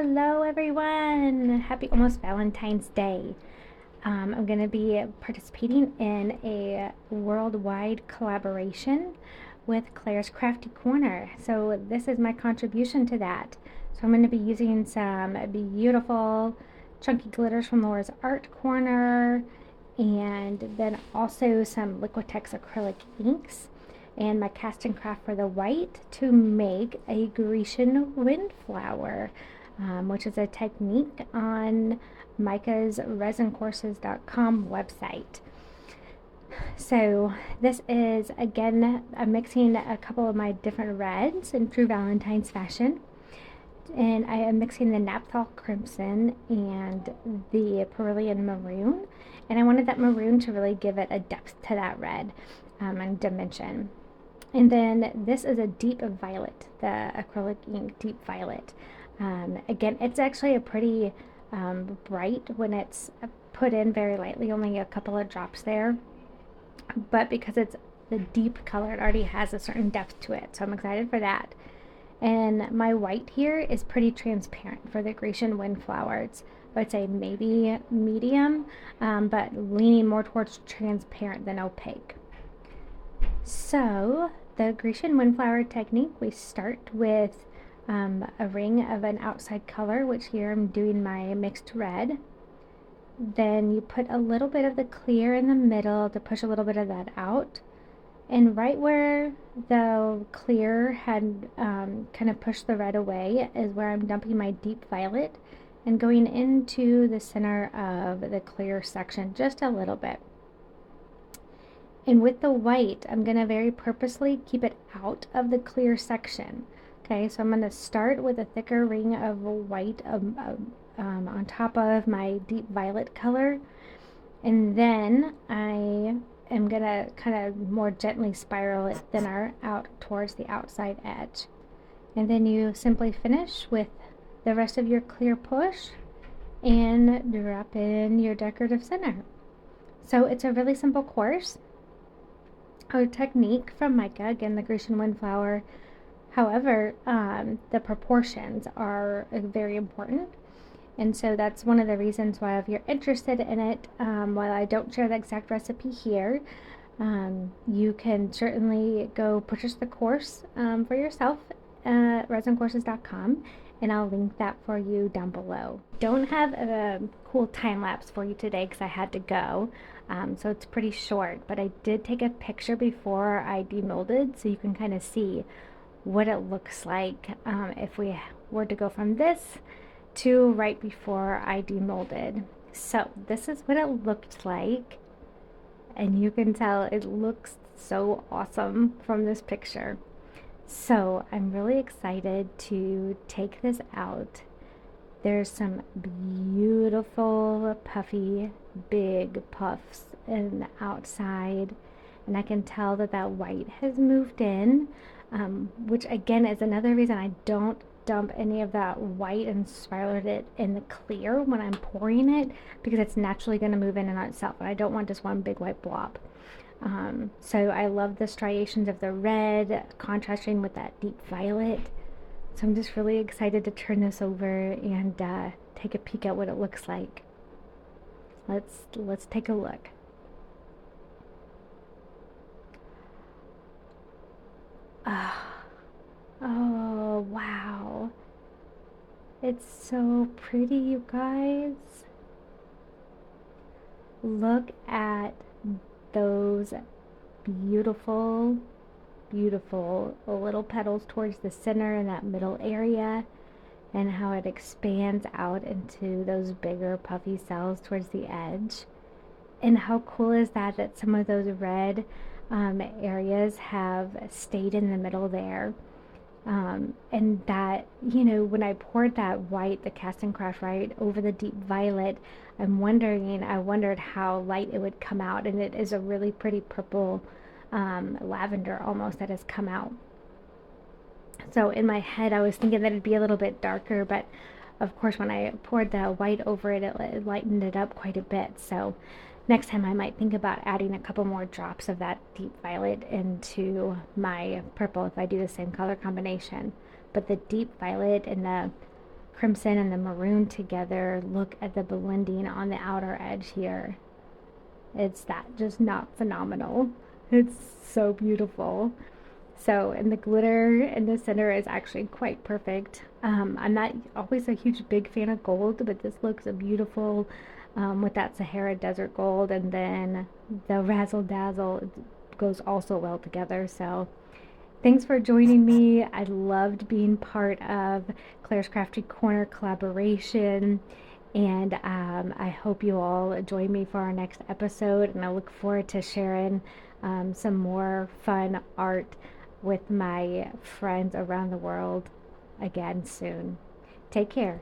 Hello everyone! Happy almost Valentine's Day. I'm going to be participating in a worldwide collaboration with Claire's Crafty Corner. So this is my contribution to that. So I'm going to be using some beautiful chunky glitters from Laura's Art Corner, and then also some Liquitex acrylic inks and my Castin Craft for the white to make a Grecian Windflower, which is a technique on Majka's ResinCourses.com website. So this is, again, I'm mixing a couple of my different reds in true Valentine's fashion. And I am mixing the Naphthol Crimson and the Cerulean Maroon. And I wanted that maroon to really give it a depth to that red and dimension. And then this is a deep violet, the acrylic ink deep violet. Again, it's actually a pretty bright when it's put in very lightly, only a couple of drops there. But because it's the deep color, it already has a certain depth to it. So I'm excited for that. And my white here is pretty transparent for the Grecian Windflower. It's, I would say, maybe medium, but leaning more towards transparent than opaque. So the Grecian Windflower technique, we start with a ring of an outside color, which here I'm doing my mixed red. Then you put a little bit of the clear in the middle to push a little bit of that out. And right where the clear had kind of pushed the red away is where I'm dumping my deep violet and going into the center of the clear section just a little bit. And with the white, I'm going to very purposely keep it out of the clear section. Okay, so I'm going to start with a thicker ring of white on top of my deep violet color. And then I am going to kind of more gently spiral it thinner out towards the outside edge. And then you simply finish with the rest of your clear push and drop in your decorative center. So it's a really simple course. Our technique from Majka, again, the Grecian Windflower. However, the proportions are very important. And so that's one of the reasons why, if you're interested in it, while I don't share the exact recipe here, you can certainly go purchase the course for yourself at ResinCourses.com, and I'll link that for you down below. Don't have a cool time lapse for you today because I had to go, so it's pretty short, but I did take a picture before I demolded so you can kind of see what it looks like if we were to go from this to right before I demolded. So this is what it looked like, and you can tell it looks so awesome from this picture. So I'm really excited to take this out. There's some beautiful puffy big puffs in the outside, and I can tell that that white has moved in, which again is another reason I don't dump any of that white and spiral it in the clear when I'm pouring it, because it's naturally going to move in and on itself, and I don't want just one big white blob. So I love the striations of the red contrasting with that deep violet. So I'm just really excited to turn this over and take a peek at what it looks like. Let's take a look. Oh, wow. It's so pretty, you guys. Look at those beautiful, beautiful little petals towards the center in that middle area, and how it expands out into those bigger puffy cells towards the edge. And how cool is that, that some of those red areas have stayed in the middle there. And that, you know, when I poured that white, the Castin Craft right over the deep violet, I wondered how light it would come out, and it is a really pretty purple lavender almost that has come out. So in my head I was thinking that it'd be a little bit darker, but of course when I poured the white over it, it lightened it up quite a bit. So next time I might think about adding a couple more drops of that deep violet into my purple if I do the same color combination. But the deep violet and the crimson and the maroon together. Look at the blending on the outer edge here. It's that just not phenomenal. It's so beautiful. So, and the glitter in the center is actually quite perfect. I'm not always a huge big fan of gold, but this looks beautiful with that Sahara desert gold, and then the Razzle Dazzle goes also well together. So, thanks for joining me. I loved being part of Claire's Crafty Corner collaboration. And I hope you all join me for our next episode. And I look forward to sharing some more fun art with my friends around the world again soon. Take care.